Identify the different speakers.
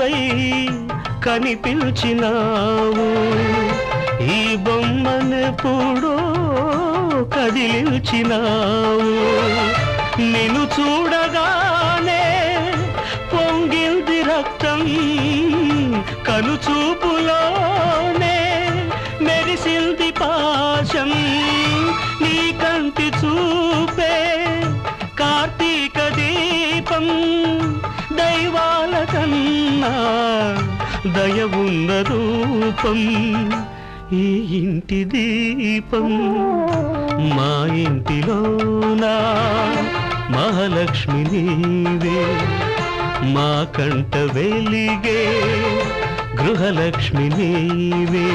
Speaker 1: నీవై కనిపించినావు ఈ బొమ్మనెప్పుడో కదిలించినావు నిన్ను చూడగానే పొంగిల్ది రక్తం కనుచూపులోనే మెరిసిల్ది పాశం నీ కంటి చూపే కార్తీక దీపం దైవాల కన్నా దయ ఉన్న రూపం ఈ ఇంటి దీపం మా ఇంటిలోనా మహాలక్ష్మి నీవే మా కంట వెలిగే గృహలక్ష్మి నీవే